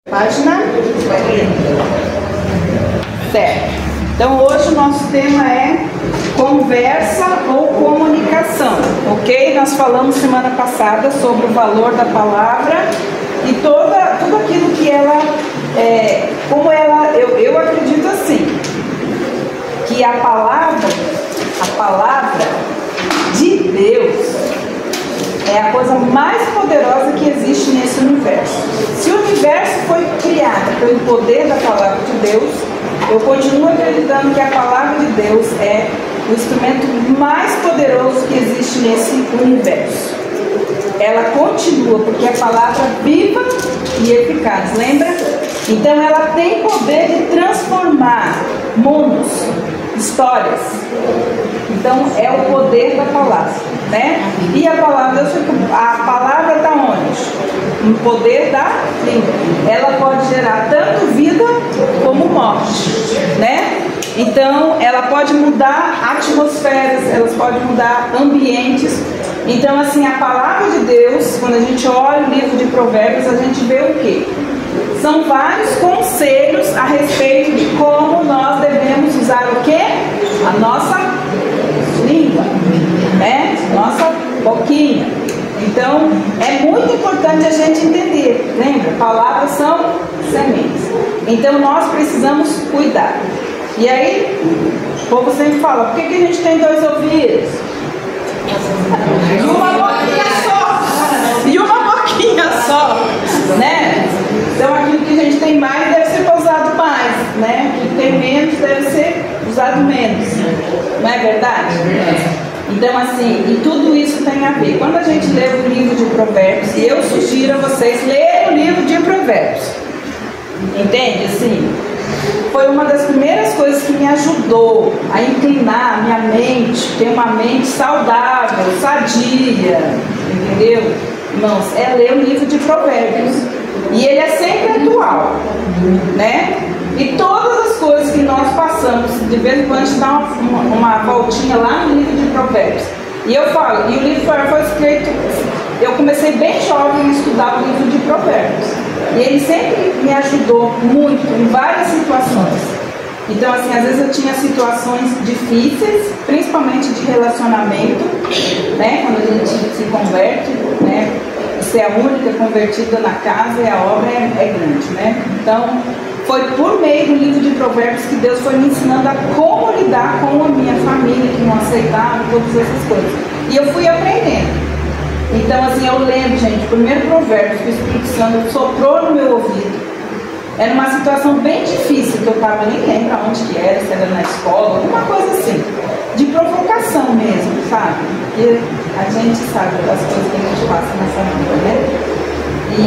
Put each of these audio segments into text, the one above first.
Página? Certo. Então hoje o nosso tema é conversa ou comunicação, ok? Nós falamos semana passada sobre o valor da palavra e tudo aquilo que ela, eu acredito assim, que a palavra de Deus é a coisa mais poderosa que existe nesse universo. Se o universo foi criado pelo poder da palavra de Deus, eu continuo acreditando que a palavra de Deus é o instrumento mais poderoso que existe nesse universo. Ela continua, porque é a palavra viva e eficaz, lembra? Então ela tem poder de transformar mundos, histórias. Então é o poder da palavra, né? E a palavra está onde? No poder da língua. Ela pode gerar tanto vida como morte, né? Então ela pode mudar atmosferas, elas podem mudar ambientes. Então assim, a palavra de Deus, quando a gente olha o livro de Provérbios, a gente vê o quê? São vários conselhos a respeito de como nós devemos usar o quê? A nossa língua, né? Nossa boquinha. Então, é muito importante a gente entender, lembra? Palavras são sementes. Então, nós precisamos cuidar. E aí, o povo sempre fala, por que a gente tem dois ouvidos? E uma boquinha só! E uma boquinha só, né? Então, aquilo que a gente tem mais deve ser usado mais, né? O que tem menos deve ser usado menos. Não é verdade? Então, assim, e tudo isso tem a ver. Quando a gente lê o livro de Provérbios, e eu sugiro a vocês lerem o livro de Provérbios. Entende? Assim, foi uma das primeiras coisas que me ajudou a inclinar a minha mente, ter uma mente saudável, sadia, entendeu? Irmãos, é ler o livro de Provérbios. E ele é sempre atual, né? E todas as coisas que nós passamos, de vez em quando a gente dá uma voltinha lá no livro de Provérbios. E eu falo, e o livro foi escrito, eu comecei bem jovem a estudar o livro de Provérbios. E ele sempre me ajudou muito em várias situações. Então, assim, às vezes eu tinha situações difíceis, principalmente de relacionamento, né? Quando a gente se converte, né? Ser a única convertida na casa e a obra é grande, né? Então, foi por meio do livro de Provérbios que Deus foi me ensinando a como lidar com a minha família, que não aceitava, todas essas coisas. E eu fui aprendendo. Então, assim, eu lembro, gente, o primeiro provérbio que o Espírito Santo soprou no meu ouvido. Era uma situação bem difícil, que eu estava, nem lembro aonde que era, se era na escola, alguma coisa assim. De provocação mesmo, sabe? Porque a gente sabe das coisas que a gente passa nessa vida, né? E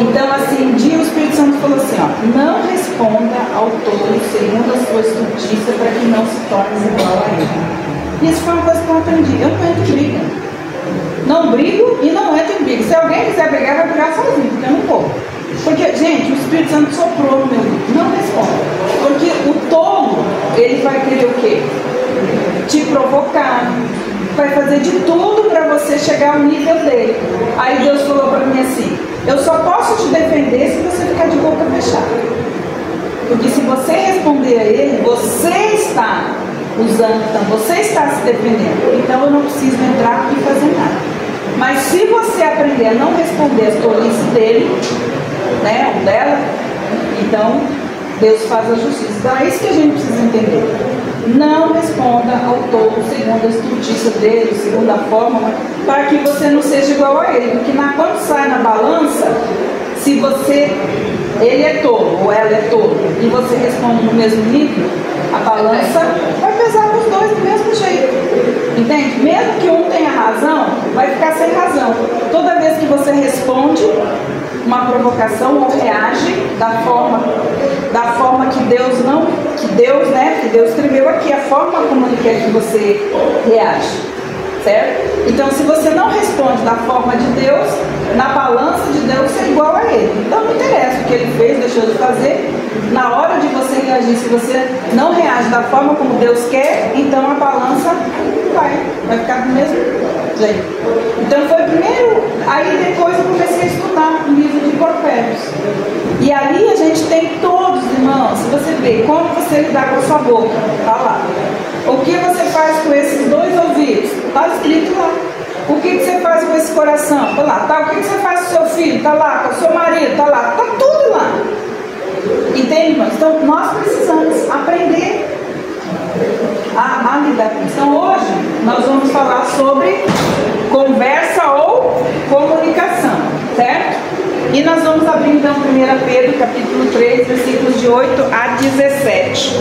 então, assim, um dia o Espírito Santo falou assim, ó, não responda ao tolo segundo a sua estultícia, para que não se torne igual a ele. E isso foi uma coisa que eu aprendi. Eu não entro em briga. Não brigo e não entro em briga. Se alguém quiser brigar, vai brigar sozinho, porque eu não vou. Porque, gente, o Espírito Santo soprou no meu ouvido. Não responda. Porque o tolo, ele vai querer o quê? Te provocar, vai fazer de tudo para você chegar ao nível dele. Aí Deus falou para mim assim, eu só posso te defender se você ficar de boca fechada. Porque se você responder a ele, você está usando, então você está se defendendo. Então eu não preciso entrar e fazer nada. Mas se você aprender a não responder as tolices dele, né, ou dela, então Deus faz a justiça. Então é isso que a gente precisa entender. Não responda ao tolo segundo a estultícia dele, segundo a forma, para que você não seja igual a ele. Porque quando sai na balança, se ele é tolo ou ela é tolo, e você responde no mesmo nível, a balança vai pesar os dois do mesmo jeito. Entende? Mesmo que um tenha razão, vai ficar sem razão. Toda vez que você responde uma provocação ou reage da forma que Deus escreveu aqui, a forma como Ele quer que você reage, certo? Então, se você não responde da forma de Deus, na balança de Deus, você é igual a Ele. Então, não interessa o que Ele fez, deixou de fazer. Na hora de você reagir, se você não reage da forma como Deus quer, então a balança vai ficar do mesmo jeito. Então, foi primeiro, aí depois eu comecei a estudar o livro de Provérbios. E ali a gente tem todos, irmãos, se você vê como você lidar com a sua boca, está lá. O que você faz com esses 2 ouvidos? Está escrito lá. O que você faz com esse coração? Está lá. Tá? O que você faz com o seu filho? Está lá. Com o seu marido? Está lá. Está tudo lá. Entende, irmãos? Então nós precisamos aprender a lidar com isso. Então hoje nós vamos falar sobre conversa ou comunicação, certo? E nós vamos abrir então 1 Pedro capítulo 3, versículos de 8 a 17,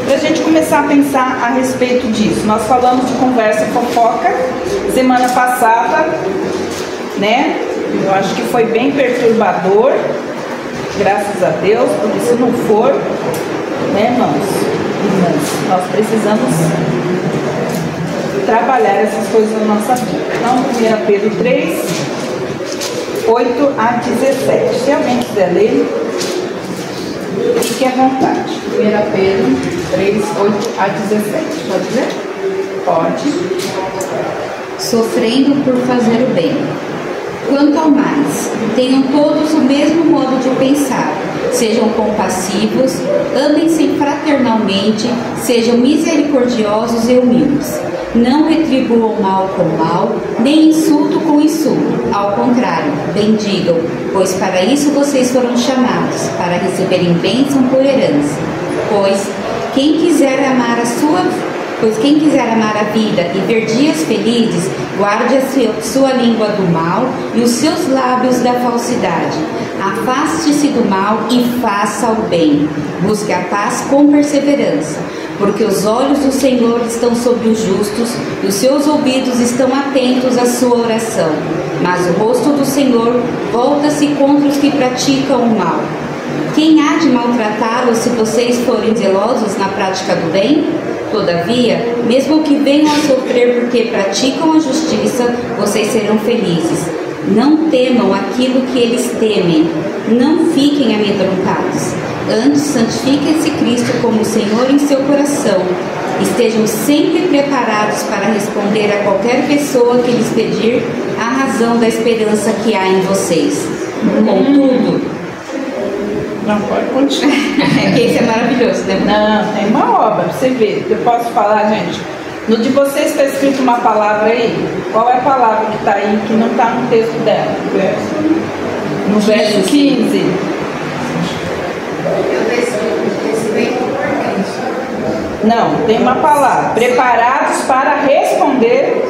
para a gente começar a pensar a respeito disso. Nós falamos de conversa fofoca semana passada, né? Eu acho que foi bem perturbador, graças a Deus, porque se não for, né, irmãos, nós precisamos trabalhar essas coisas na nossa vida. Então, 1 Pedro 3, 8 a 17. Se alguém quiser ler, fique à vontade. 1 Pedro 3, 8 a 17. Pode ler? Pode. Sofrendo por fazer o bem. Quanto ao mais, tenham todos o mesmo modo de pensar. Sejam compassivos, amem-se fraternalmente, sejam misericordiosos e humildes. Não retribuam mal com mal, nem insulto com insulto. Ao contrário, bendigam, pois para isso vocês foram chamados, para receberem bênção por herança. Pois quem quiser amar a vida e ver dias felizes, guarde a sua língua do mal e os seus lábios da falsidade. Afaste-se do mal e faça o bem. Busque a paz com perseverança, porque os olhos do Senhor estão sobre os justos e os seus ouvidos estão atentos à sua oração. Mas o rosto do Senhor volta-se contra os que praticam o mal. Quem há de maltratá-los se vocês forem zelosos na prática do bem? Todavia, mesmo que venham a sofrer porque praticam a justiça, vocês serão felizes. Não temam aquilo que eles temem, não fiquem amedrontados. Antes, santifiquem-se Cristo como Senhor em seu coração. Estejam sempre preparados para responder a qualquer pessoa que lhes pedir a razão da esperança que há em vocês. Contudo, não, pode continuar. Que isso é maravilhoso, né? Não, tem uma obra, pra você ver. Eu posso falar, gente? No de vocês está escrito uma palavra aí? Qual é a palavra que está aí, que não está no texto dela? No verso 15. Não, tem uma palavra. Preparados para responder.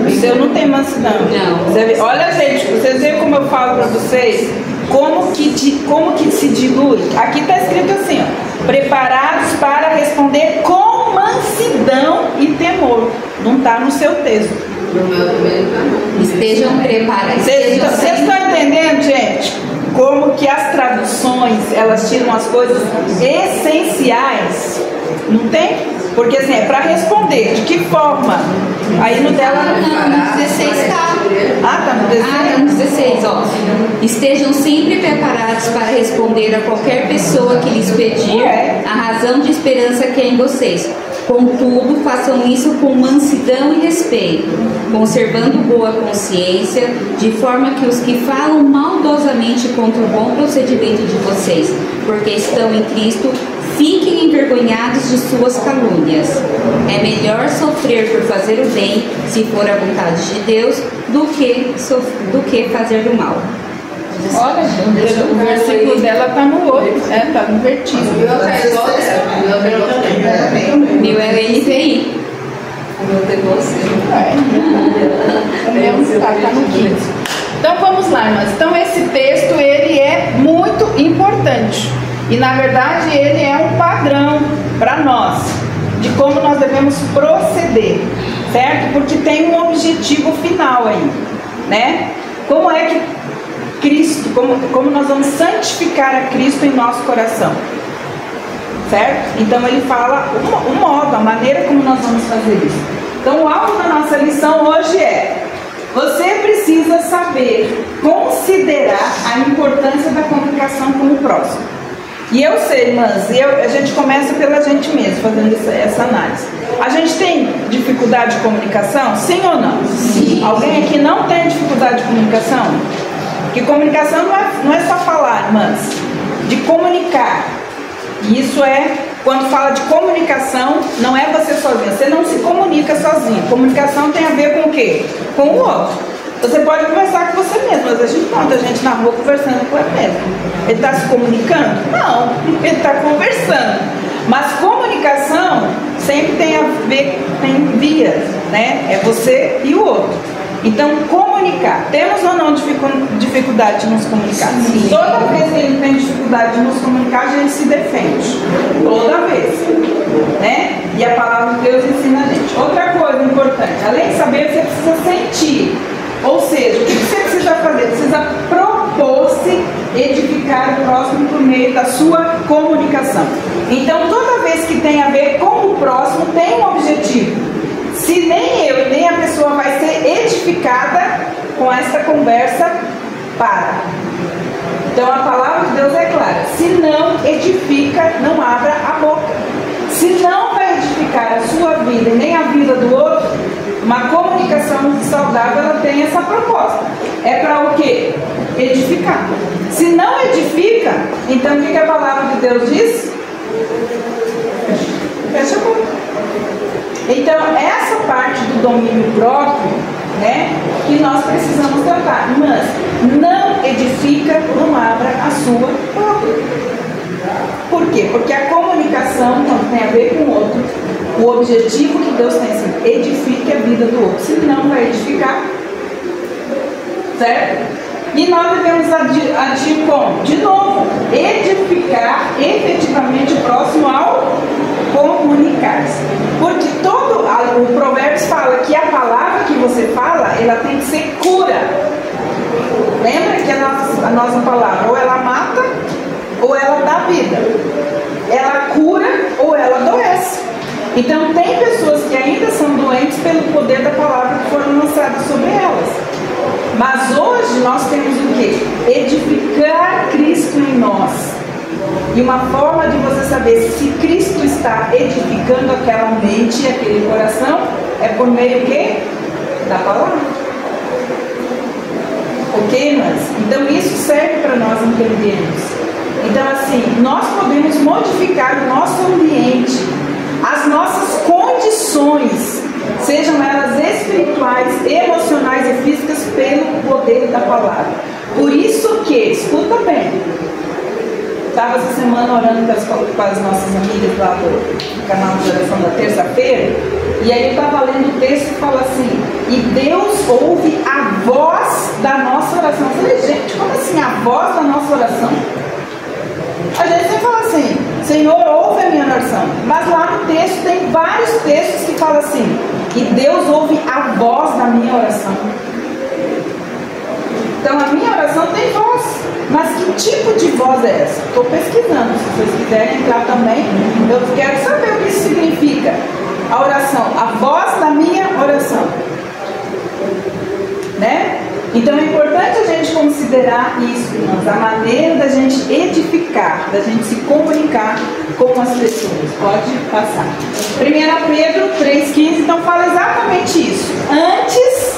O seu não tem mansidão. Não. Olha, gente, vocês veem como eu falo para vocês? Como que se dilui? Aqui está escrito assim, ó, preparados para responder com mansidão e temor. Não está no seu texto. Estejam preparados. Vocês estão entendendo, gente? Como que as traduções, elas tiram as coisas essenciais. Não tem? Porque assim, é para responder. De que forma? Aí no dela... no 16 está. Tá no 16? Tá no 16, ó. Estejam sempre preparados para responder a qualquer pessoa que lhes pedir a razão de esperança que é em vocês. Contudo, façam isso com mansidão e respeito, conservando boa consciência, de forma que os que falam maldosamente contra o bom procedimento de vocês, porque estão em Cristo, fiquem envergonhados de suas calúnias. É melhor sofrer por fazer o bem, se for a vontade de Deus, do que fazer do mal. Olha, o versículo dela está no outro, está no vertigo. Meu é o NVI. O meu tem você. Está no 15. Então vamos lá, irmãs. Então esse texto ele é muito importante. E na verdade ele é um padrão para nós, de como nós devemos proceder, certo? Porque tem um objetivo final aí, né? Como é que Cristo, como nós vamos santificar a Cristo em nosso coração, certo? Então ele fala o modo, a maneira como nós vamos fazer isso. Então o alvo da nossa lição hoje é: você precisa saber considerar a importância da comunicação com o próximo. E eu sei, irmãs, a gente começa pela gente mesmo, fazendo essa análise. A gente tem dificuldade de comunicação? Sim ou não? Sim. Alguém aqui não tem dificuldade de comunicação? Que comunicação não é só falar, irmãs, de comunicar. E isso é, quando fala de comunicação, não é você sozinha. Você não se comunica sozinha. Comunicação tem a ver com o quê? Com o outro. Você pode conversar com você mesmo, mas a gente encontra a gente na rua conversando com ele mesmo. Ele está se comunicando? Não, ele está conversando. Mas comunicação sempre tem a ver, tem vias, né? É você e o outro. Então, comunicar. Temos ou não dificuldade de nos comunicar? Sim. Toda vez que ele tem dificuldade de nos comunicar, a gente se defende. Toda vez. Né? E a palavra de Deus ensina a gente. Outra coisa importante, além de saber, você precisa sentir. Ou seja, o que você precisa fazer? Precisa propor-se edificar o próximo por meio da sua comunicação. Então, toda vez que tem a ver com o próximo, tem um objetivo. Se nem eu e nem a pessoa vai ser edificada com esta conversa, para. Então, a palavra de Deus é clara. Se não edifica, não abra a boca. Se não vai edificar a sua vida e nem a vida do outro, uma comunicação saudável, ela tem essa proposta. É para o quê? Edificar. Se não edifica, então o que a palavra de Deus diz? Fecha a boca. Então, essa parte do domínio próprio, né, que nós precisamos tratar. Mas não edifica, não abra a sua boca. Por quê? Porque a comunicação, quando tem a ver com o outro, o objetivo que Deus tem assim, edifique a vida do outro. Se não vai edificar, certo? E nós devemos agir como? De novo, edificar efetivamente o próximo ao comunicar-se. Porque o Provérbios fala que a palavra que você fala, ela tem que ser cura. Lembra que a nossa palavra, ou ela mata, ou ela dá vida. Ela cura ou ela adoece. Então tem pessoas que ainda são doentes pelo poder da palavra que foram lançadas sobre elas. Mas hoje nós temos o quê? Edificar Cristo em nós. E uma forma de você saber se Cristo está edificando aquela mente e aquele coração é por meio do quê? Da palavra. Ok, irmãs? Então isso serve para nós entendermos. Então assim, nós podemos modificar o nosso ambiente, as nossas condições, sejam elas espirituais, emocionais e físicas, pelo poder da palavra. Por isso que, escuta bem, estava essa semana orando com as nossas amigas lá do canal de oração da terça-feira, e aí eu estava lendo o texto e fala assim, e Deus ouve a voz da nossa oração. Eu falei, gente, como assim a voz da nossa oração? A gente sempre fala assim, Senhor, ouve a minha oração. Mas lá no texto tem vários textos que falam assim, e Deus ouve a voz da minha oração. Então a minha oração tem voz. Mas que tipo de voz é essa? Estou pesquisando, se vocês quiserem entrar também, eu quero saber o que isso significa. A oração, a voz da minha oração. Né? Então é importante a gente considerar isso, irmãos, a maneira da gente edificar, da gente se comunicar com as pessoas. Pode passar. 1 Pedro 3,15, então fala exatamente isso. Antes,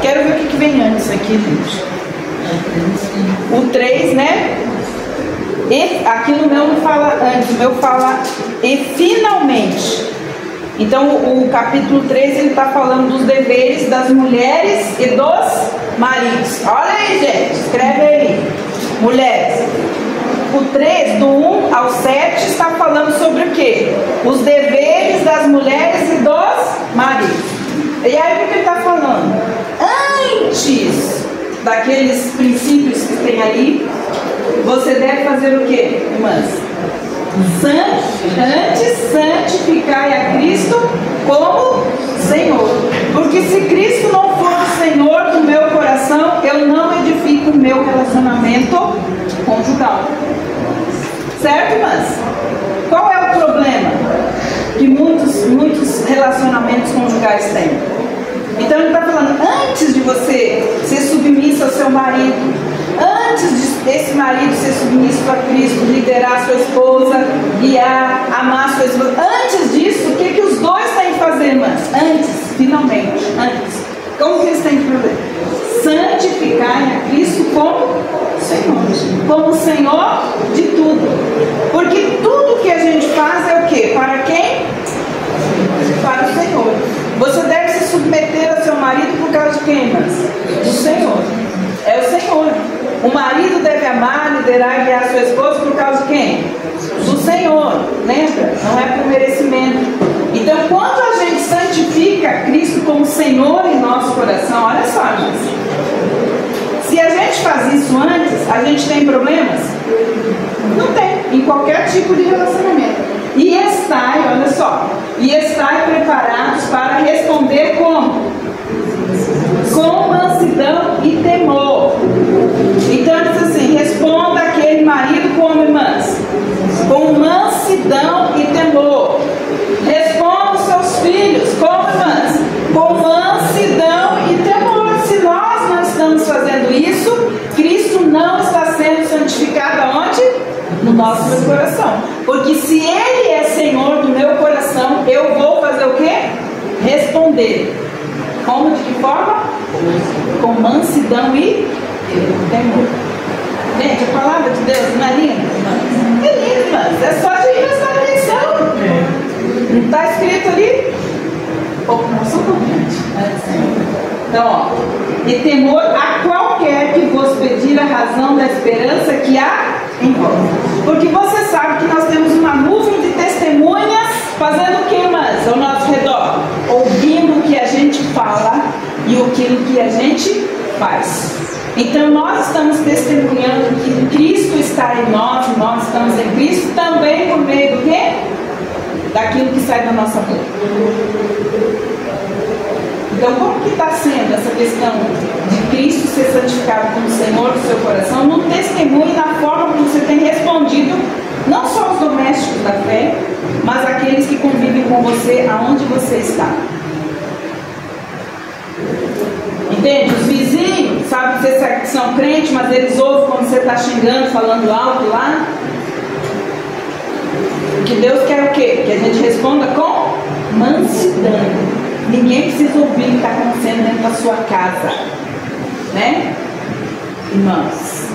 quero ver o que vem antes aqui, gente. O 3, né? E, aqui no meu não fala antes, o meu fala e finalmente. Então o capítulo 3 ele está falando dos deveres das mulheres e dos maridos. Olha aí, gente, escreve aí. Mulheres. O 3, do 1 ao 7, está falando sobre o quê? Os deveres das mulheres e dos maridos. E aí o que ele está falando? Antes daqueles princípios que tem ali, você deve fazer o quê, irmãs? Antes santificai a Cristo como Senhor. Porque se Cristo não for o Senhor do meu coração, eu não edifico o meu relacionamento conjugal. Certo, irmãs? Qual é o problema que muitos relacionamentos conjugais têm? Então ele está falando, antes de você ser submisso ao seu marido, antes desse marido ser submisso a Cristo, liderar sua esposa, guiar, amar sua esposa, antes disso, o que os dois têm que fazer, irmãs? Antes, finalmente, antes. Como que eles têm que fazer? Santificar quem, irmãs? Do Senhor. É o Senhor. O marido deve amar, liderar e guiar a sua esposa por causa de quem? Do Senhor. Lembra? Não é por merecimento. Então, quando a gente santifica Cristo como Senhor em nosso coração, olha só, irmãs. Se a gente faz isso antes, a gente tem problemas? Não tem. Em qualquer tipo de relacionamento. E estai, olha só, e estai preparados para responder como? Com mansidão e temor. Então diz assim, responda aquele marido como, irmãs? Com mansidão e temor. Responda os seus filhos como, irmãs? Com mansidão e temor. Se nós não estamos fazendo isso, Cristo não está sendo santificado aonde? No nosso coração. Porque se Ele é Senhor do meu coração, eu vou fazer o quê? Responder. Como? De que forma? Com mansidão e temor. Gente, a palavra de Deus não é linda? É linda, mas é só de prestar atenção. Não está escrito ali? Nossa, então, ó. E temor a qualquer que vos pedir a razão da esperança que há em vós. Porque você sabe que nós temos uma nuvem de testemunhas fazendo o que, irmãs? Ao nosso redor. Ouvindo o que a gente fala e aquilo que a gente faz. Então nós estamos testemunhando que Cristo está em nós, e nós estamos em Cristo também por meio do quê? Daquilo que sai da nossa boca. Então como que está sendo essa questão de Cristo ser santificado como Senhor do seu coração? No testemunho, na forma como você tem respondido, não só os domésticos da fé, mas aqueles que convivem com você aonde você está. Entende? Os vizinhos, sabe que vocês são crentes, mas eles ouvem quando você está xingando, falando alto lá. Porque Deus quer o quê? Que a gente responda com mansidão. Ninguém precisa ouvir o que está acontecendo dentro da sua casa. Né? Irmãos.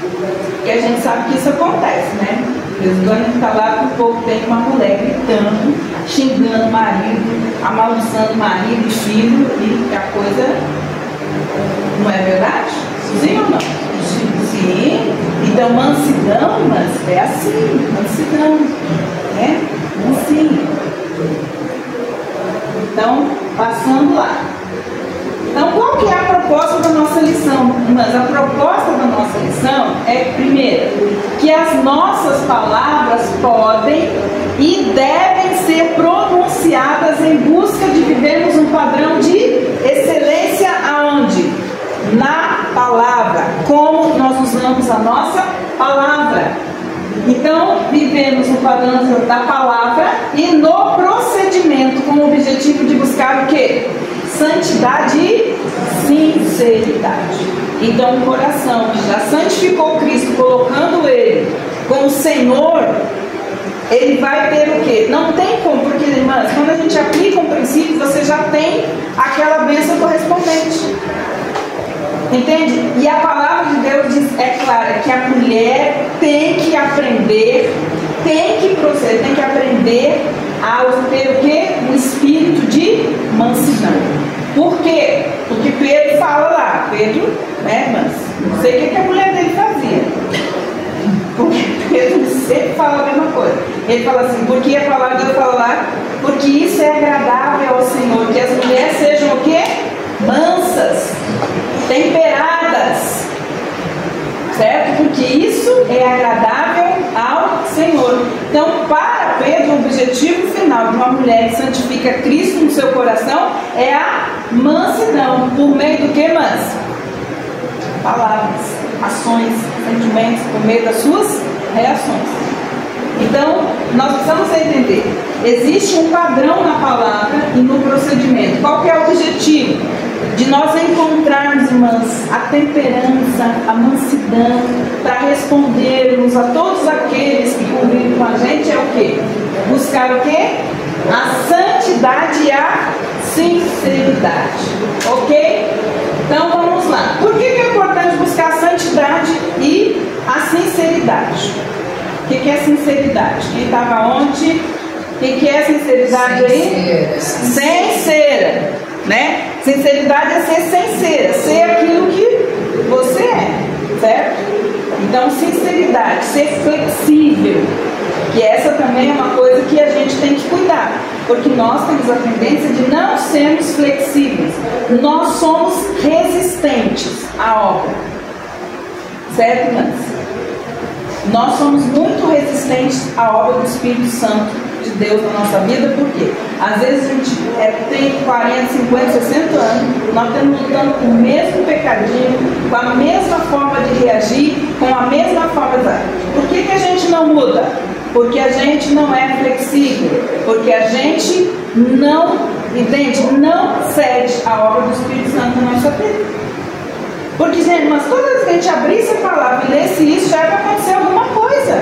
Porque a gente sabe que isso acontece, né? Quando a gente está lá, por pouco tem uma mulher gritando, xingando o marido, amaldiçoando o marido e filho, e a coisa não é verdade? Sim ou não? Sim. Então, mansidão, mas é assim, mansidão, né? Assim. Então, passando lá. Então, qual que é a proposta da nossa lição? Mas a proposta da nossa lição é, primeiro, que as nossas palavras podem e devem ser pronunciadas em busca de vivermos um padrão de excelência aonde? Na palavra. Como nós usamos a nossa palavra. Então, vivemos no padrão da palavra e no procedimento com o objetivo de buscar o quê? Santidade e sinceridade. Então, o coração que já santificou Cristo, colocando Ele como Senhor, ele vai ter o quê? Não tem como, porque, irmãs, quando a gente aplica um princípio, você já tem aquela bênção correspondente. Entende? E a palavra de Deus diz, é clara, que a mulher tem que aprender, tem que proceder, tem que aprender a ter o quê? Um espírito de mansidão. Por quê? Porque Pedro fala lá, Pedro, né, irmãs? Não sei o que a mulher dele fazia. Porque Pedro sempre fala a mesma coisa. Ele fala assim, porque a palavra de Deus fala lá, porque isso é agradável ao Senhor, que as mulheres sejam o quê? Mansas, temperadas, certo? Porque isso é agradável ao Senhor. Então, para Pedro, o objetivo final de uma mulher que santifica Cristo no seu coração é a mansidão. Por meio do que, irmãs? Palavras, ações, sentimentos, por meio das suas reações. Então, nós precisamos entender, existe um padrão na palavra e no procedimento. Qual que é o objetivo? De nós encontrarmos, irmãs, a temperança, a mansidão, para respondermos a todos aqueles que convivem com a gente, é o quê? Buscar o quê? A santidade e a sinceridade. Ok? Então vamos lá. Por que é importante buscar a santidade e a sinceridade? O que é sinceridade? Quem estava ontem? O que é sinceridade aí? Sem cera. né? Sinceridade é ser sincera, ser aquilo que você é, certo? Então, sinceridade, ser flexível, que essa também é uma coisa que a gente tem que cuidar, porque nós temos a tendência de não sermos flexíveis, nós somos resistentes à obra, certo, Nancy? Nós somos muito resistentes à obra do Espírito Santo de Deus na nossa vida, porque às vezes a gente tem 40, 50, 60 anos, nós estamos lutando com o mesmo pecadinho, com a mesma forma de reagir, com a mesma forma de... Por que a gente não muda? Porque a gente não é flexível, porque a gente não, entende? Não cede à obra do Espírito Santo na nossa vida. Porque, gente, mas toda vez que a gente abrisse a palavra e lesse isso, já vai acontecer alguma coisa.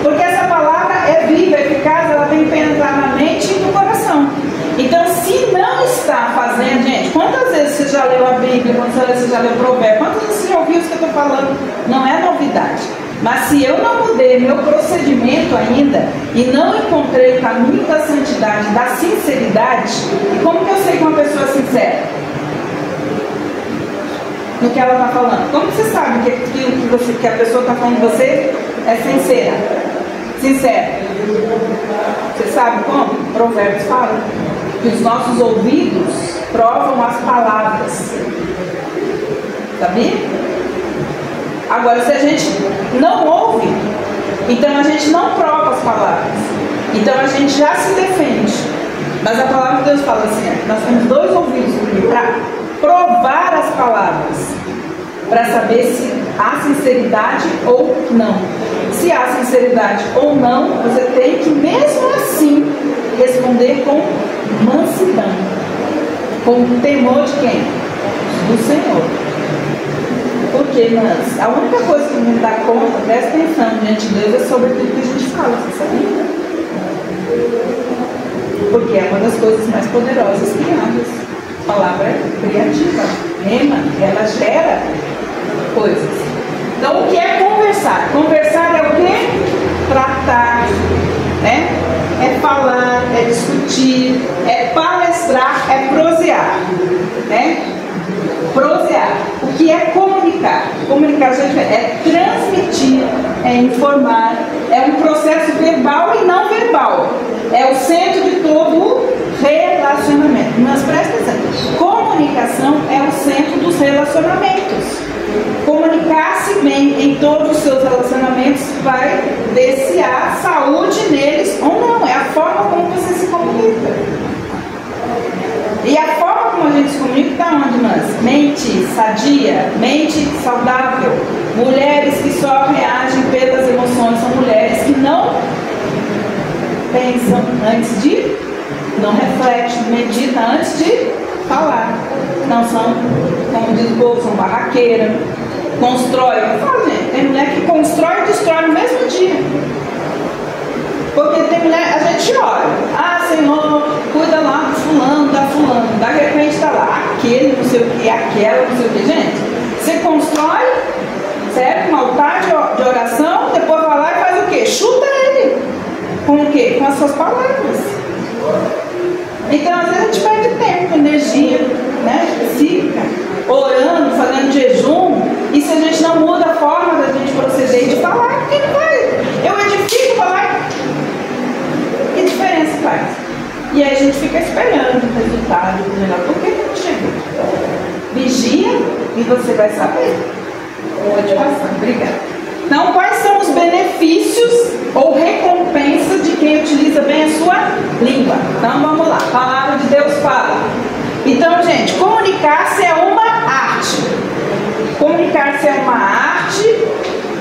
Porque essa palavra é viva, é eficaz, ela tem que penetrar na mente e no coração. Então, se não está fazendo, gente, quantas vezes você já leu a Bíblia, quantas vezes você já leu o Provérbio, quantas vezes você já ouviu isso que eu estou falando? Não é novidade. Mas se eu não mudei meu procedimento ainda e não encontrei o caminho da santidade, da sinceridade, como que eu sei que uma pessoa é sincera? No que ela está falando. Como você sabe que a pessoa está falando de você é sincera? Sincera. Você sabe como? Provérbios fala que os nossos ouvidos provam as palavras. Sabia? Agora, se a gente não ouve, então a gente não prova as palavras. Então a gente já se defende. Mas a palavra de Deus fala assim, nós temos dois ouvidos para provar as palavras, para saber se há sinceridade ou não. Se há sinceridade ou não, você tem que mesmo assim responder com mansidão, com temor de quem? Do Senhor. Porque, mas a única coisa que não dá conta, presta atenção diante de Deus, é sobre tudo que a gente fala, você sabia? Porque é uma das coisas mais poderosas criadas. A palavra é criativa, rema, ela gera coisas. Então, o que é conversar? Conversar é o quê? Tratar, né? É falar, é discutir, é palestrar, é prosear, né? Prosear. O que é comunicar? Comunicar, gente, é transmitir, é informar, é um processo verbal e não verbal. É o centro de todo o relacionamento. Mas presta atenção, comunicação é o centro dos relacionamentos. Comunicar-se bem em todos os seus relacionamentos vai ver se há saúde neles ou não. É a forma como você se comunica. E a forma como a gente se comunica está onde, nós? Mente sadia, mente saudável. Mulheres que só reagem pelas emoções são mulheres que não pensam antes de, não refletem, meditam antes de falar. Não são, como diz o povo, são barraqueiras, constrói. Eu falo, gente, tem mulher que constrói e destrói no mesmo dia. Porque tem mulher, a gente olha, ah, Senhor, cuida lá do fulano, da fulana, de repente está lá, aquele, não sei o que, aquela, não sei o que, gente. Você constrói, certo? Um altar de oração, depois vai lá e faz o quê? Chuta ele. Com o quê? Com as suas palavras. Então, às vezes a gente perde tempo, energia, né? Fica orando, fazendo jejum, e se a gente não muda a forma da gente proceder e de falar, porque não vai. Eu edifico falar. Que diferença faz? E aí a gente fica esperando o resultado do melhor. Por que não chegou? Vigia e você vai saber. Pode passar. Obrigada. Então, quais são os benefícios ou recompensa de quem utiliza bem a sua língua? Então, vamos lá. A palavra de Deus fala. Então, gente, comunicar-se é uma arte. Comunicar-se é uma arte,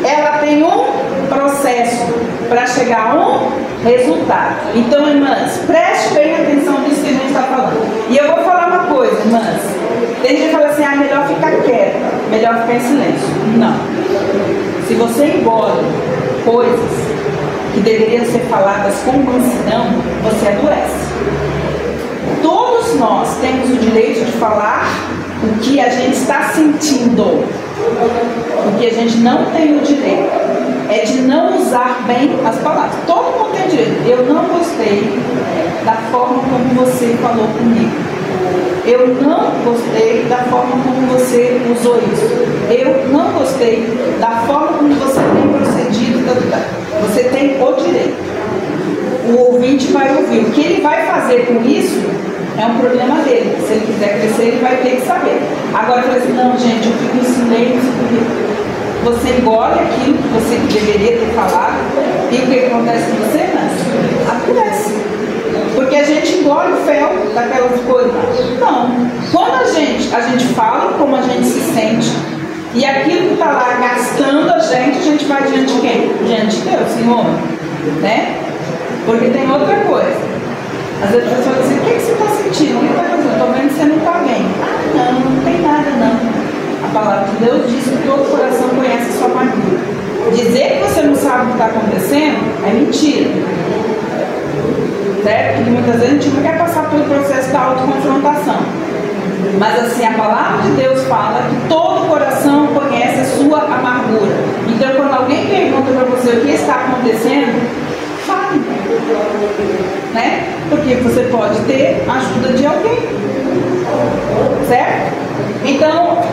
ela tem um processo para chegar a um resultado. Então, irmãs, preste bem atenção nisso que a gente está falando. E eu vou falar uma coisa, irmãs. Tem gente que fala assim, melhor ficar quieta, melhor ficar em silêncio. Não. Se você engole coisas que deveriam ser faladas com mansidão, você adoece. Todos nós temos o direito de falar o que a gente está sentindo. O que a gente não tem o direito é de não usar bem as palavras. Todo mundo tem o direito. Eu não gostei da forma como você falou comigo. Eu não gostei da forma como você usou isso. Eu não gostei da forma como você tem procedido. Você tem o direito. O ouvinte vai ouvir. O que ele vai fazer com isso é um problema dele. Se ele quiser crescer, ele vai ter que saber. Agora, eu falei assim, não, gente, eu fico em silêncio porque você engole aquilo que você deveria ter falado. E o que acontece com você, Nancy? Acontece. Porque a gente engole o fel daquelas coisas. Não. Quando a gente fala como a gente se sente, e aquilo que está lá gastando a gente vai diante de quem? Diante de Deus, Senhor. Né? Porque tem outra coisa. Às vezes a pessoa diz assim, o que você está sentindo? O que está fazendo? Estou vendo que você não está bem. Ah, não tem nada não. A palavra de Deus diz que todo coração conhece a sua amargura. Dizer que você não sabe o que está acontecendo é mentira. Certo? Porque muitas vezes a gente não quer passar pelo processo da autoconfrontação. Mas assim, a palavra de Deus fala que todo coração conhece a sua amargura. Então quando alguém pergunta para você o que está acontecendo, fale. Né? Porque você pode ter a ajuda de alguém. Certo? Então,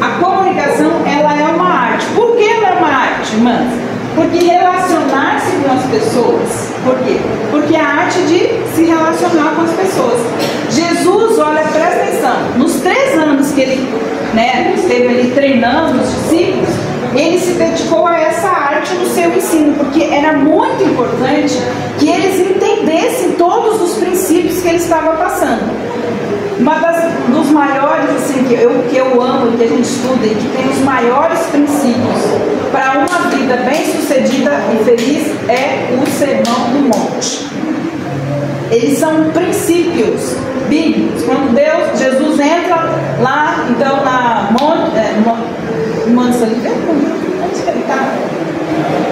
a comunicação, ela é uma arte. Por que ela é uma arte, irmãs? Porque relacionar-se com as pessoas. Por quê? Porque é a arte de se relacionar com as pessoas. Jesus, olha, presta atenção, nos 3 anos que ele esteve ali treinando os discípulos, ele se dedicou a essa arte no seu ensino, porque era muito importante que eles entendessem todos os princípios que ele estava passando. Uma dos maiores, assim, que eu amo e que a gente estuda e que tem os maiores princípios para uma vida bem sucedida e feliz é o Sermão do Monte. Eles são princípios bíblicos. Quando Jesus entra lá, então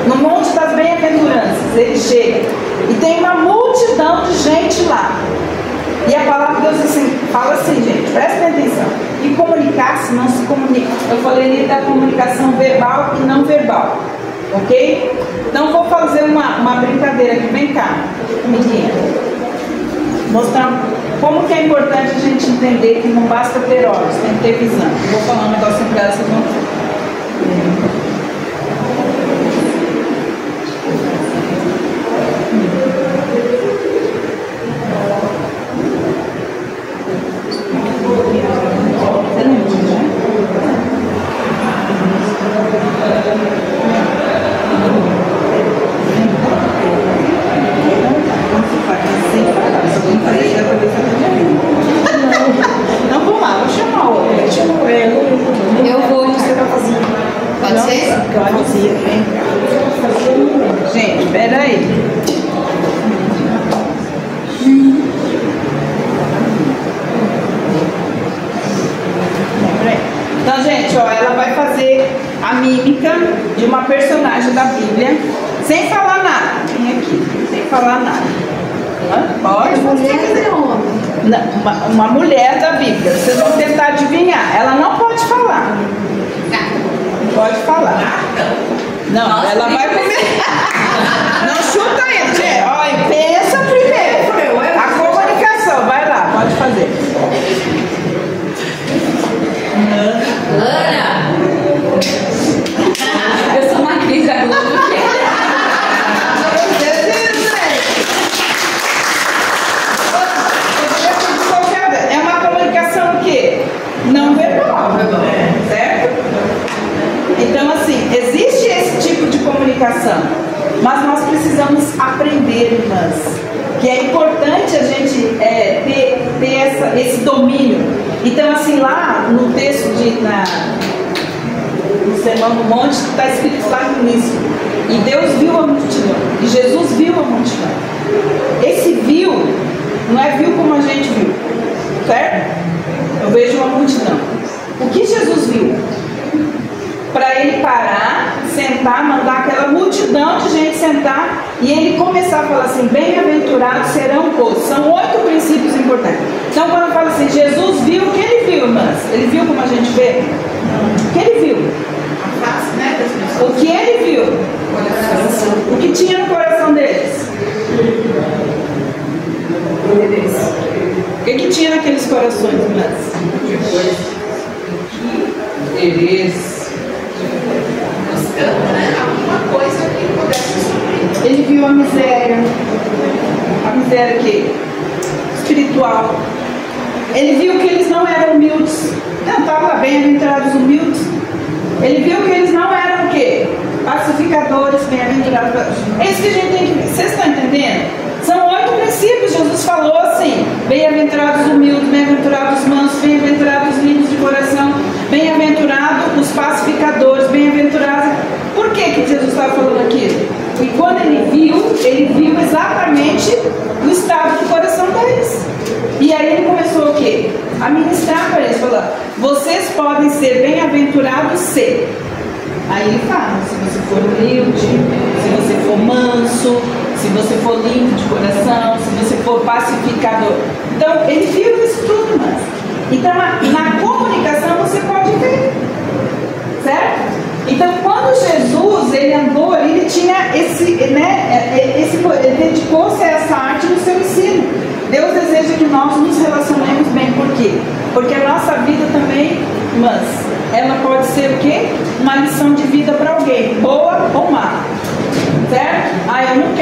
no Monte das Bem-aventuranças, ele chega e tem uma multidão de gente lá. E a palavra de Deus assim, fala assim, gente, prestem atenção. E comunicar-se não se comunica. Eu falei ali da comunicação verbal e não verbal. Ok? Então vou fazer uma brincadeira aqui. Vem cá, amiguinha. Mostrar como que é importante a gente entender que não basta ter olhos, tem que ter visão. Vou falar um negócio para elas, vocês vão ver. Não, vamos lá, vou chamar outra. Eu vou. Pode ser? Pode ser, vem cá. Gente, espera aí. Então, gente, ó, ela vai fazer a mímica de uma personagem da Bíblia sem falar nada. Vem aqui, sem falar nada. Pode? Mulher ou homem? Uma mulher da Bíblia. Vocês vão tentar adivinhar. Ela não pode falar. Pode falar. Não, nossa, ela vai comer. Não chuta aí, gente. Olha, pensa primeiro. A comunicação, vai lá, pode fazer. Ana! Eu sou uma atriz da Globo. É uma comunicação o quê? Não verbal, certo? Então, assim, existe esse tipo de comunicação, mas nós precisamos aprender, irmãs, que é importante a gente ter esse domínio. Então, assim, lá no texto no Sermão do Monte, está escrito lá no início, e Deus viu a multidão, e Jesus viu a multidão. Esse viu, não é viu como a gente viu, certo? Eu vejo uma multidão. O que Jesus viu? Para ele parar, sentar, mandar aquela multidão de gente sentar e ele começar a falar assim, bem-aventurados serão todos. São 8 princípios importantes. Então quando fala assim, Jesus viu, o que ele viu, irmãs? Ele viu como a gente vê? O que ele viu? A face, né, das pessoas. O que ele viu? O que tinha no coração deles? corações, mas Depois, interesse, buscando, né? Alguma coisa que pudesse suprir. ele viu a miséria que espiritual. Ele viu que eles não eram humildes. Não, estava lá, bem-aventurados humildes. Ele viu que eles não eram o quê? Pacificadores, bem-aventurados. É isso que a gente tem que ver. Vocês estão entendendo? São 8 princípios. Jesus falou assim: bem-aventurados humildes, bem-aventurados mansos, bem-aventurados limpos de coração, bem-aventurados os pacificadores, bem-aventurados. Por que Jesus estava falando aquilo? E quando ele viu exatamente o estado do coração deles. E aí ele começou o quê? A ministrar para eles, falando: vocês podem ser bem-aventurados se. Aí ele fala: se você for humilde, se você for manso, se você for limpo de coração, se você for pacificador. Então ele viu isso tudo, mas. Então na comunicação você pode ver, certo? Então quando Jesus ele andou ali, ele tinha ele dedicou-se a essa arte no seu ensino. Deus deseja que nós nos relacionemos bem. Por quê? Porque a nossa vida também, mas ela pode ser o quê? Uma lição de vida para alguém, boa ou má, certo? Eu não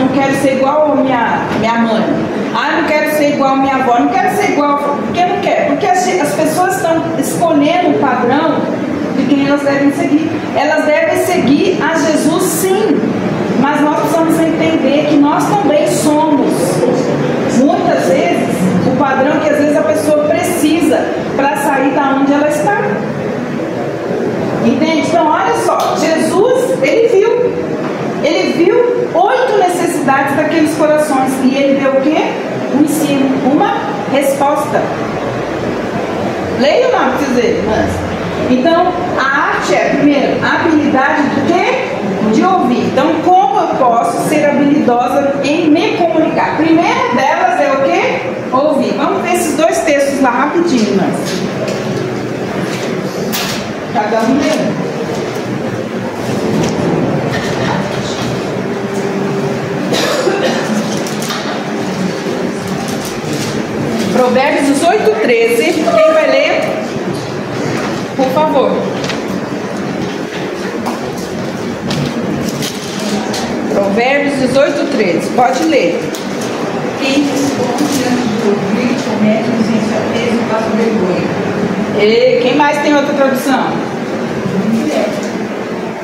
quero ser igual a minha mãe. Eu não quero ser igual a minha avó. Não quero ser igual. Por que não quer? Porque as pessoas estão escolhendo o padrão de quem elas devem seguir. Elas devem seguir a Jesus, sim, mas nós precisamos entender que nós também somos, muitas vezes, o padrão que às vezes a pessoa precisa para sair da onde ela está. Entende? Então olha só, Jesus, ele viu 8 necessidades daqueles corações e ele deu o quê? Um ensino, uma resposta. Leia lá para vocês verem, mas. Então, a arte é, primeiro, a habilidade do quê? De ouvir. Então, como eu posso ser habilidosa em me comunicar? A primeira delas é o quê? Ouvir. Vamos ver esses 2 textos lá rapidinho, mas. Cada um lê. Provérbios 18:13. Quem vai ler? Por favor. Provérbios 18:13. Pode ler. Quem responde antes de ouvir comete insensatez e passa vergonha. E quem mais tem outra tradução?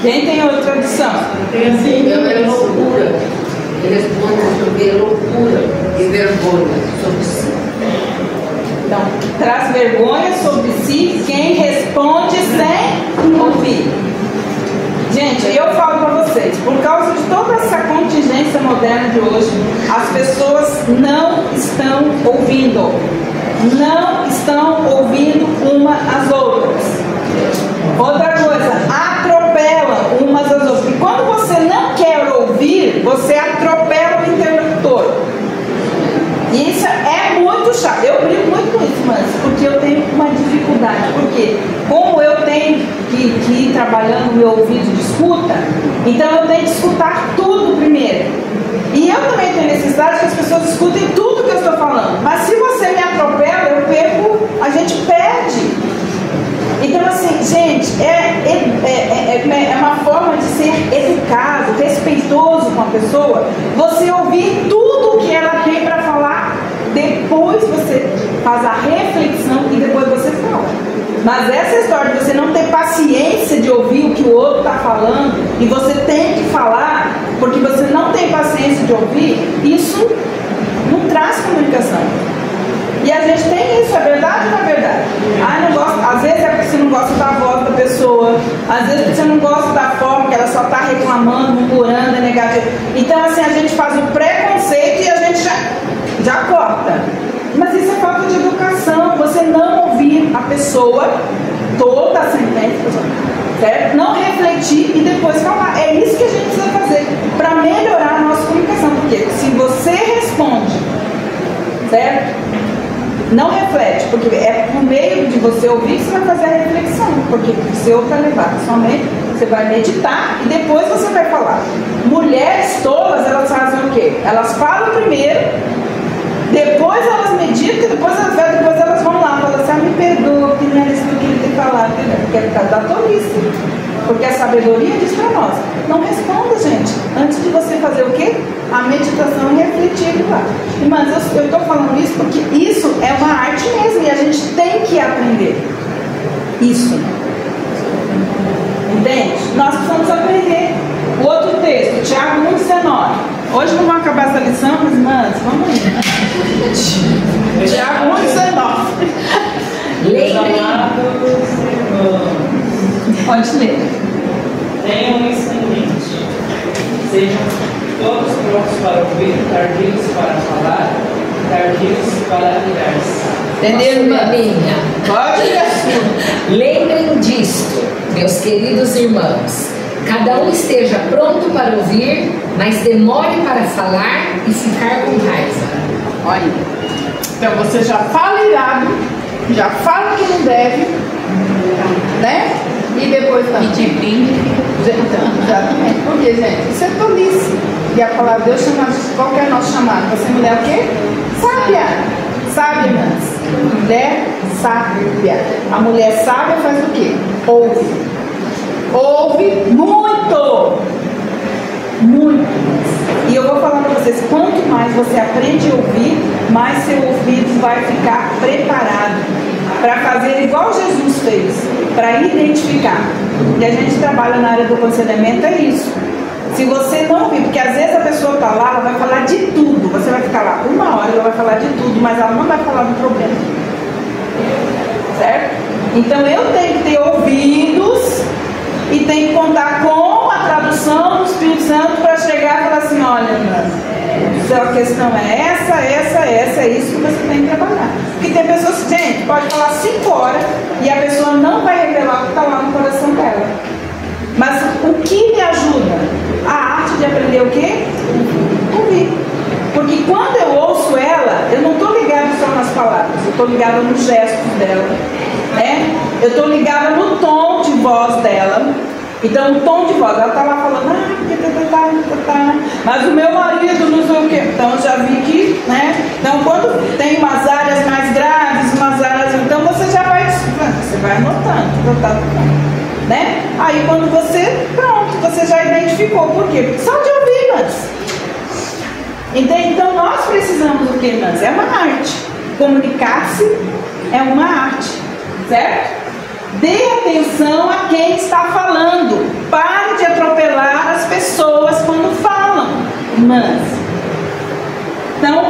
Quem tem outra tradução? Tem assim, é loucura. Ele responde sobre loucura e vergonha sobre si. Então, traz vergonha sobre si quem responde sem ouvir. Gente, eu falo para vocês, por causa de toda essa contingência moderna de hoje, as pessoas não estão ouvindo. Não estão ouvindo uma às outras. Outra coisa, atropelam umas às outras. E quando você não quer ouvir, você atropela o interlocutor. E isso é muito chato. Eu brigo muito com isso, mas porque eu tenho uma dificuldade. Porque como eu tenho que ir trabalhando o meu ouvido de escuta, então eu tenho que escutar tudo primeiro. E eu também tenho necessidade que as pessoas escutem tudo que eu estou falando. Mas se você me atropela, eu perco, a gente perde. Então assim, gente, é uma forma de ser educado, respeitoso com a pessoa, você ouvir tudo o que ela tem para falar, depois você faz a reflexão e depois você fala. Mas essa história de você não ter paciência de ouvir o que o outro está falando e você tem que falar porque você não tem paciência de ouvir, isso não traz comunicação. E a gente tem isso, é verdade ou não é verdade? Não gosto, às vezes é porque você não gosta da voz da pessoa, às vezes porque você não gosta da forma que ela só está reclamando, murmurando, é negativo. Então assim, a gente faz o preconceito e a gente já corta. Mas isso é falta de educação, você não ouvir a pessoa toda a sentença, certo? Não refletir e depois falar. É isso que a gente precisa fazer para melhorar a nossa comunicação. Porque se você responde, certo? Não reflete, porque é por meio de você ouvir que você vai fazer a reflexão, porque o seu vai levar somente, você vai meditar e depois você vai falar. Mulheres tolas, elas fazem o quê? Elas falam primeiro, depois elas meditam e depois elas vão entendendo? Porque é por causa da tolice. Porque a sabedoria diz para nós: não responda, gente, antes de você fazer o quê? A meditação e refletir lá. Irmãs, eu estou falando isso porque isso é uma arte mesmo e a gente tem que aprender isso. Entende? Nós precisamos aprender. O outro texto, Tiago 1,19. Hoje não vamos acabar essa lição, mas irmãs, vamos aí. Tiago 1,19. Meus amados irmãos, Pode ler. tenham isso em mente. Sejam todos prontos para ouvir, tardios para falar, tardios para irar-se. Entendeu, irmã? Minha. Pode ler. Lembrem disto, meus queridos irmãos. Cada um esteja pronto para ouvir, mas demore para falar e ficar com raiva. Olha. Então você já fala irado, já fala que não deve, né? E depois também. Pedir brinde. Então, exatamente. Porque, gente, isso é tolice. E a palavra de Deus chama, qual que é nosso chamado? Para ser mulher o quê? Sábia. Sábia, irmãs. Mulher sábia. A mulher sábia faz o quê? Ouve. Ouve muito. Muito. E eu vou falar para vocês, quanto mais você aprende a ouvir, mais seu ouvido vai ficar preparado para fazer igual Jesus fez, para identificar. E a gente trabalha na área do aconselhamento, é isso. Se você não ouvir, porque às vezes a pessoa está lá, ela vai falar de tudo, você vai ficar lá uma hora, ela vai falar de tudo, mas ela não vai falar do problema. Certo? Então eu tenho que ter ouvidos e tenho que contar com a tradução do Espírito Santo para chegar e falar assim: olha, a questão é essa, é isso que você tem que trabalhar. Porque tem pessoas que, gente, pode falar 5 horas e a pessoa não vai revelar o que está lá no coração dela. Mas o que me ajuda? A arte de aprender o quê? Ouvir. Porque quando eu ouço ela, eu não estou ligada só nas palavras, eu estou ligada nos gestos dela, né? Eu estou ligada no tom de voz dela. Então o tom de voz, ela está lá falando, mas o meu marido não sei o quê. Então eu já vi que, né? Então quando tem umas áreas mais graves, umas áreas, então você já vai anotando, né? Aí quando você, pronto, você já identificou. Por quê? Só de ouvir, mas. Entende? Então nós precisamos do que, mas? É uma arte. Comunicar-se é uma arte, certo? Dê atenção a quem está falando. Pare de atropelar as pessoas quando falam, irmãs. Então,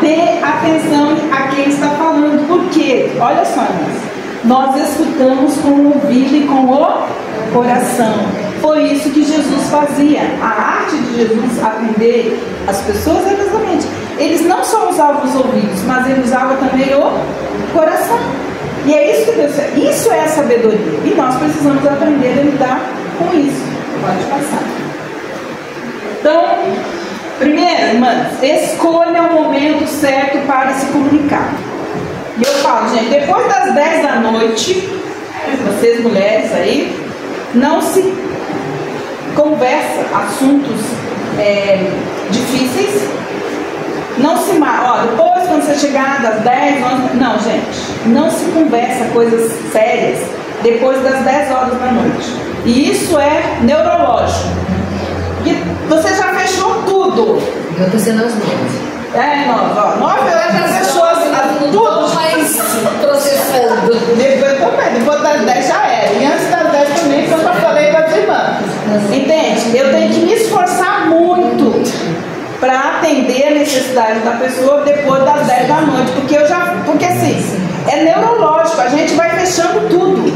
dê atenção a quem está falando. Por quê? Olha só, irmãs. Nós escutamos com o ouvido e com o coração. Foi isso que Jesus fazia. A arte de Jesus atender as pessoas é exatamente. Eles não só usavam os ouvidos, mas ele usava também o coração. E é isso que Deus quer. Isso é a sabedoria. E nós precisamos aprender a lidar com isso. Pode passar. Então, primeiro, irmãs, escolha o momento certo para se comunicar. E eu falo, gente, depois das 10 da noite, vocês mulheres aí, não se conversa assuntos difíceis. Não se marca, depois quando você chegar das 10, 11, não, gente, não se conversa coisas sérias depois das 10 horas da noite. E isso é neurológico. Porque você já fechou tudo. Eu estou sendo as 9. 9 horas já fechou tudo. Mas processando. Depois das 10 já era. E antes das 10 também, que eu já falei para as irmãs. Entende? Eu tenho que me esforçar muito para atender a necessidade da pessoa depois das 10 da noite, porque assim, é neurológico, a gente vai fechando tudo,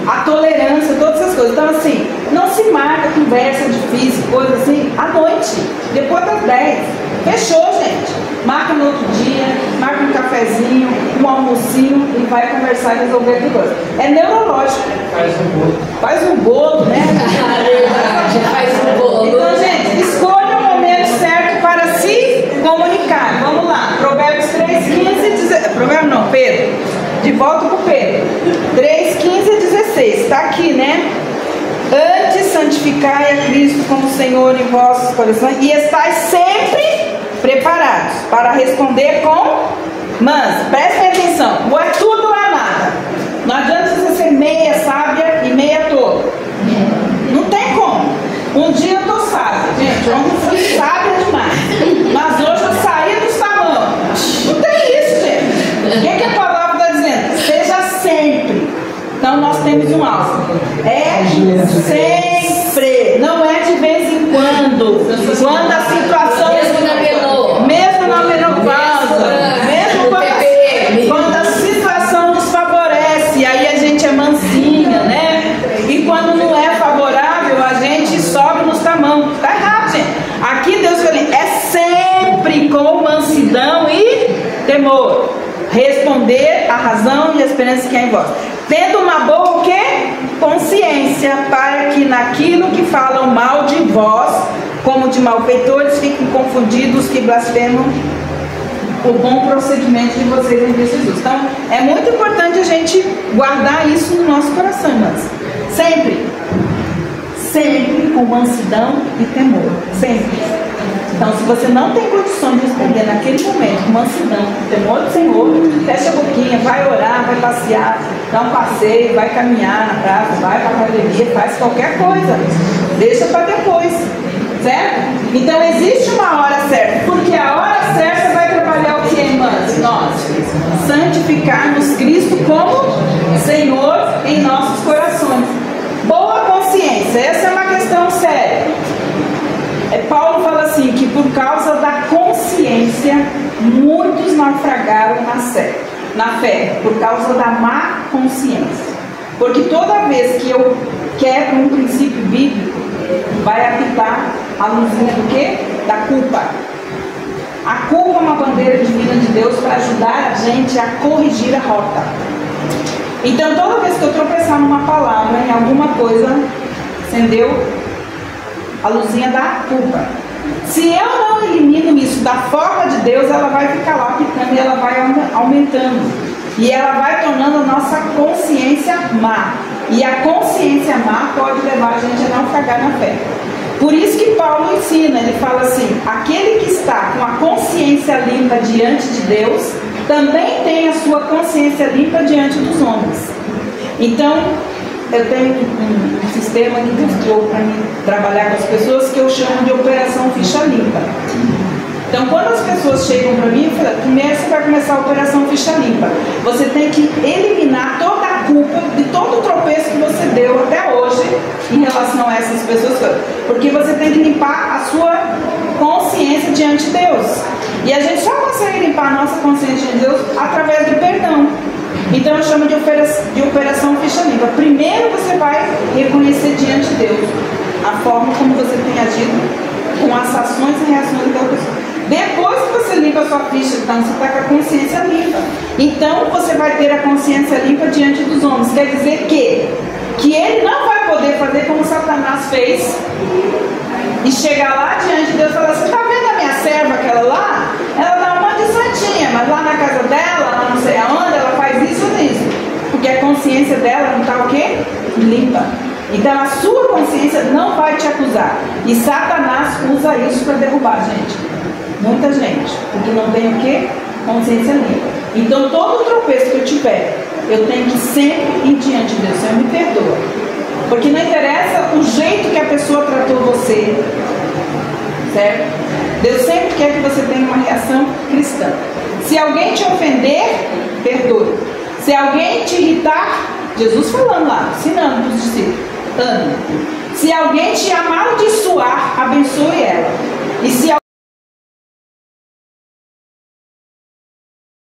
a tolerância, todas essas coisas. Então assim, não se marca conversa difícil, coisa assim, à noite, depois das 10, fechou, gente, marca no outro dia, marca um cafezinho, um almocinho e vai conversar e resolver a coisa. É neurológico. Faz um bolo, né? Faz um bolo. Então, gente, escolha o momento certo para se comunicar. Vamos lá, Provérbios 3:15, Provérbios não, Pedro. De volta para o Pedro. 3:15-16. Está aqui, né? Antes santificai a Cristo como Senhor em vossos corações e estáis sempre preparados para responder com mas prestem atenção, ou é tudo ou é nada. Não adianta você ser meia sábia e meia tola. Não tem como. Um dia eu tô sábia, gente, ontem eu fui sábia demais, mas hoje eu saí dos tamanhos. Não tem isso, gente. O que a palavra está dizendo? Seja sempre. Então nós temos um alvo. É sempre. Não é de vez em quando. Quando a situação... Mesmo na menopausa. Mesmo quando a situação nos favorece. Aí a gente é mansinha, né? E quando não é favorável, a gente sobe nos tamanhos. Tá errado, gente. Aqui Deus fala, é sempre com mansidão e temor. Responder a razão e a esperança que há em vós. Tendo uma boa o quê? Consciência, para que naquilo que falam mal de vós, como de malfeitores, fiquem confundidos que blasfemam o bom procedimento de vocês em Cristo Jesus. Então, é muito importante a gente guardar isso no nosso coração, irmãs. Sempre. Sempre com mansidão e temor. Sempre. Então, se você não tem condições de responder naquele momento com mansidão, com temor do Senhor, fecha a boquinha, vai orar, vai passear, dá um passeio, vai caminhar na praça, vai para a academia, faz qualquer coisa. Deixa para depois. Certo? Então, existe uma hora certa, porque a hora certa vai trabalhar o que, irmãs? Nós santificarmos Cristo como Senhor em nossos corações. Boa consciência, essa é uma questão séria. Paulo fala assim, que por causa da consciência, muitos naufragaram na fé, por causa da má consciência. Porque toda vez que eu quebro um princípio bíblico, vai apitar a luzinha do quê? Da culpa. A culpa é uma bandeira divina de Deus para ajudar a gente a corrigir a rota. Então, toda vez que eu tropeçar numa palavra, em alguma coisa, acendeu a luzinha da culpa. Se eu não elimino isso da forma de Deus, ela vai ficar lá apitando e ela vai aumentando. E ela vai tornando a nossa consciência má. E a consciência má pode levar a gente a naufragar na fé. Por isso que Paulo ensina, ele fala assim, aquele que está com a consciência limpa diante de Deus, também tem a sua consciência limpa diante dos homens. Então, eu tenho um sistema que Deus criou para mim trabalhar com as pessoas, que eu chamo de operação ficha limpa. Então, quando as pessoas chegam para mim, eu falo, primeiro você vai começar a operação ficha limpa. Você tem que eliminar toda a culpa de todo o tropeço que você deu até hoje em relação a essas pessoas. Porque você tem que limpar a sua consciência diante de Deus. E a gente só consegue limpar a nossa consciência diante de Deus através do perdão. Então eu chamo de operação ficha limpa. Primeiro você vai reconhecer diante de Deus a forma como você tem agido com as ações e reações daquela pessoa. Depois que você limpa a sua ficha, então você está com a consciência limpa. Então você vai ter a consciência limpa diante dos homens. Quer dizer que ele não vai poder fazer como Satanás fez e chegar lá diante de Deus e falar, você está vendo a minha serva, aquela lá? Ela dá uma de santinha, mas lá na casa dela, lá não sei aonde, ela faz isso ou isso. Porque a consciência dela não está o quê? Limpa. Então a sua consciência não vai te acusar. E Satanás usa isso para derrubar gente. Muita gente. Porque não tem o quê? Consciência limpa. Então todo tropeço que eu tiver, eu tenho que sempre ir diante de Deus. Senhor, me perdoa. Porque não interessa o jeito que a pessoa tratou você. Certo? Deus sempre quer que você tenha uma reação cristã. Se alguém te ofender, perdoe. Se alguém te irritar, Jesus falando lá, ensinando para os discípulos, ame. Se alguém te amaldiçoar, abençoe ela. E se